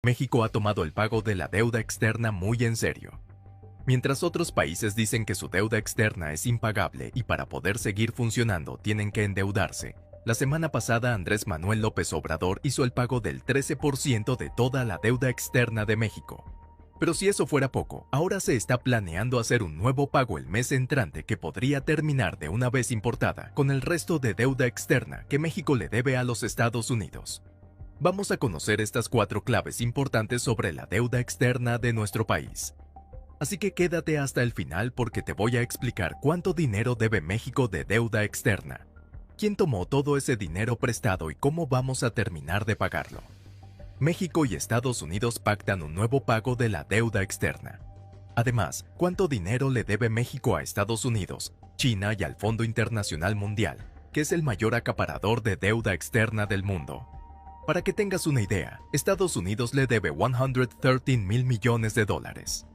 México ha tomado el pago de la deuda externa muy en serio. Mientras otros países dicen que su deuda externa es impagable y para poder seguir funcionando tienen que endeudarse, la semana pasada Andrés Manuel López Obrador hizo el pago del 13% de toda la deuda externa de México. Pero si eso fuera poco, ahora se está planeando hacer un nuevo pago el mes entrante que podría terminar de una vez importada con el resto de deuda externa que México le debe a los Estados Unidos. Vamos a conocer estas 4 claves importantes sobre la deuda externa de nuestro país. Así que quédate hasta el final porque te voy a explicar cuánto dinero debe México de deuda externa, quién tomó todo ese dinero prestado y cómo vamos a terminar de pagarlo. México y Estados Unidos pactan un nuevo pago de la deuda externa. Además, cuánto dinero le debe México a Estados Unidos, China y al Fondo Internacional Mundial, que es el mayor acaparador de deuda externa del mundo. Para que tengas una idea, Estados Unidos le debe 113 mil millones de dólares.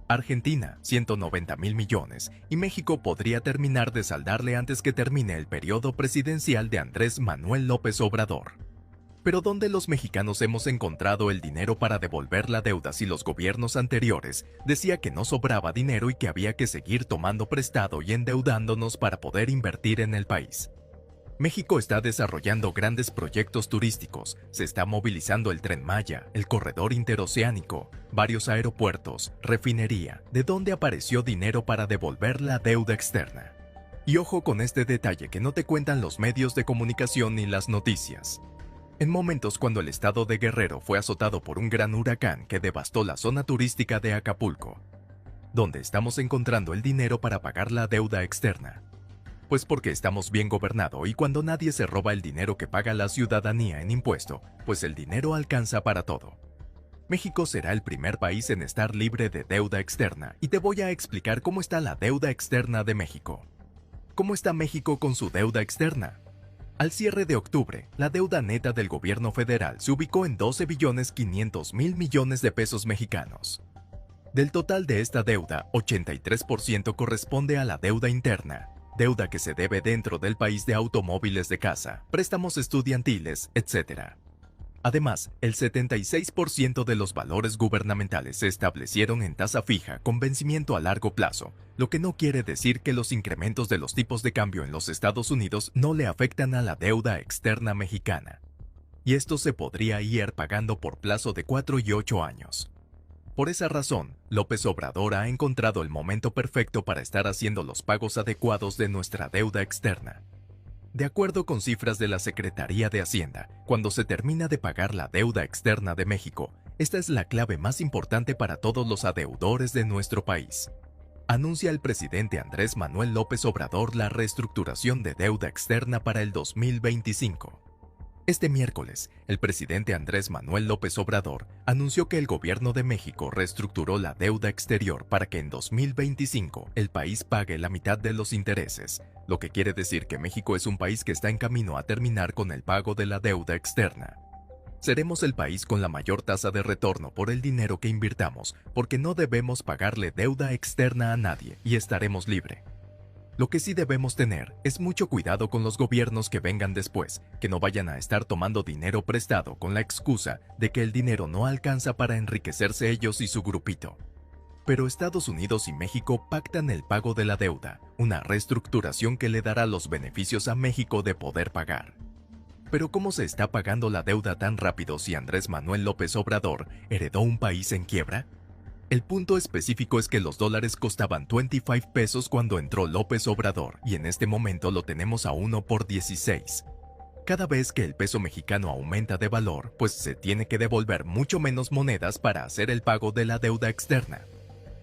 Argentina, 190 mil millones, y México podría terminar de saldarle antes que termine el periodo presidencial de Andrés Manuel López Obrador. Pero ¿dónde los mexicanos hemos encontrado el dinero para devolver la deuda si los gobiernos anteriores decían que no sobraba dinero y que había que seguir tomando prestado y endeudándonos para poder invertir en el país? México está desarrollando grandes proyectos turísticos, se está movilizando el Tren Maya, el corredor interoceánico, varios aeropuertos, refinería, ¿de dónde apareció dinero para devolver la deuda externa? Y ojo con este detalle que no te cuentan los medios de comunicación ni las noticias. En momentos cuando el estado de Guerrero fue azotado por un gran huracán que devastó la zona turística de Acapulco, ¿dónde estamos encontrando el dinero para pagar la deuda externa? Pues porque estamos bien gobernados y cuando nadie se roba el dinero que paga la ciudadanía en impuesto, pues el dinero alcanza para todo. México será el primer país en estar libre de deuda externa y te voy a explicar cómo está la deuda externa de México. ¿Cómo está México con su deuda externa? Al cierre de octubre, la deuda neta del gobierno federal se ubicó en 12.500.000 millones de pesos mexicanos. Del total de esta deuda, 83% corresponde a la deuda interna, deuda que se debe dentro del país de automóviles de casa, préstamos estudiantiles, etc. Además, el 76% de los valores gubernamentales se establecieron en tasa fija con vencimiento a largo plazo, lo que no quiere decir que los incrementos de los tipos de cambio en los Estados Unidos no le afectan a la deuda externa mexicana. Y esto se podría ir pagando por plazo de 4 y 8 años. Por esa razón, López Obrador ha encontrado el momento perfecto para estar haciendo los pagos adecuados de nuestra deuda externa. De acuerdo con cifras de la Secretaría de Hacienda, cuando se termina de pagar la deuda externa de México, esta es la clave más importante para todos los adeudores de nuestro país. Anuncia el presidente Andrés Manuel López Obrador la reestructuración de deuda externa para el 2025. Este miércoles, el presidente Andrés Manuel López Obrador anunció que el gobierno de México reestructuró la deuda exterior para que en 2025 el país pague la mitad de los intereses, lo que quiere decir que México es un país que está en camino a terminar con el pago de la deuda externa. Seremos el país con la mayor tasa de retorno por el dinero que invirtamos, porque no debemos pagarle deuda externa a nadie y estaremos libres. Lo que sí debemos tener es mucho cuidado con los gobiernos que vengan después, que no vayan a estar tomando dinero prestado con la excusa de que el dinero no alcanza para enriquecerse ellos y su grupito. Pero Estados Unidos y México pactan el pago de la deuda, una reestructuración que le dará los beneficios a México de poder pagar. Pero ¿cómo se está pagando la deuda tan rápido si Andrés Manuel López Obrador heredó un país en quiebra? El punto específico es que los dólares costaban 25 pesos cuando entró López Obrador y en este momento lo tenemos a 1 por 16. Cada vez que el peso mexicano aumenta de valor, pues se tiene que devolver mucho menos monedas para hacer el pago de la deuda externa.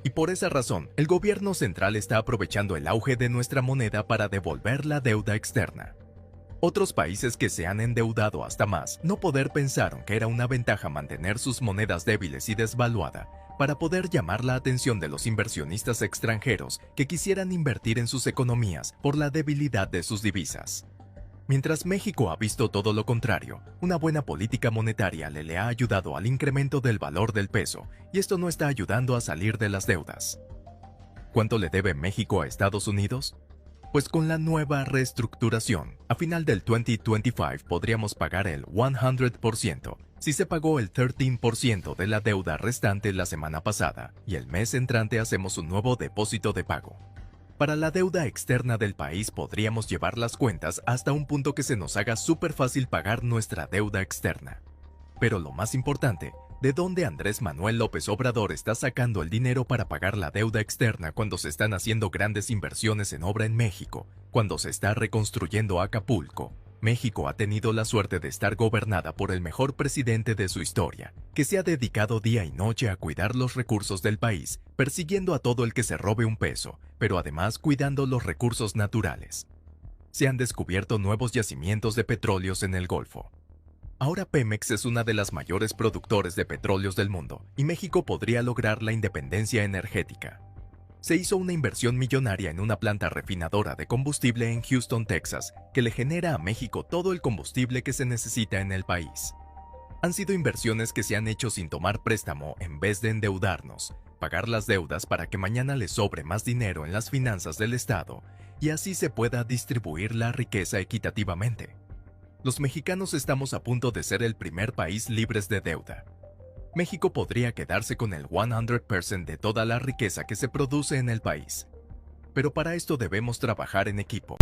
Y por esa razón, el gobierno central está aprovechando el auge de nuestra moneda para devolver la deuda externa. Otros países que se han endeudado hasta más no poder pensaron que era una ventaja mantener sus monedas débiles y desvaluada para poder llamar la atención de los inversionistas extranjeros que quisieran invertir en sus economías por la debilidad de sus divisas. Mientras México ha visto todo lo contrario, una buena política monetaria le ha ayudado al incremento del valor del peso y esto no está ayudando a salir de las deudas. ¿Cuánto le debe México a Estados Unidos? Pues con la nueva reestructuración, a final del 2025 podríamos pagar el 100%, Si se pagó el 13% de la deuda restante la semana pasada y el mes entrante hacemos un nuevo depósito de pago. Para la deuda externa del país podríamos llevar las cuentas hasta un punto que se nos haga súper fácil pagar nuestra deuda externa. Pero lo más importante, ¿de dónde Andrés Manuel López Obrador está sacando el dinero para pagar la deuda externa cuando se están haciendo grandes inversiones en obra en México, cuando se está reconstruyendo Acapulco? México ha tenido la suerte de estar gobernada por el mejor presidente de su historia, que se ha dedicado día y noche a cuidar los recursos del país, persiguiendo a todo el que se robe un peso, pero además cuidando los recursos naturales. Se han descubierto nuevos yacimientos de petróleos en el Golfo. Ahora Pemex es una de las mayores productores de petróleos del mundo, y México podría lograr la independencia energética. Se hizo una inversión millonaria en una planta refinadora de combustible en Houston, Texas, que le genera a México todo el combustible que se necesita en el país. Han sido inversiones que se han hecho sin tomar préstamo en vez de endeudarnos, pagar las deudas para que mañana le sobre más dinero en las finanzas del Estado y así se pueda distribuir la riqueza equitativamente. Los mexicanos estamos a punto de ser el primer país libres de deuda. México podría quedarse con el 100% de toda la riqueza que se produce en el país. Pero para esto debemos trabajar en equipo.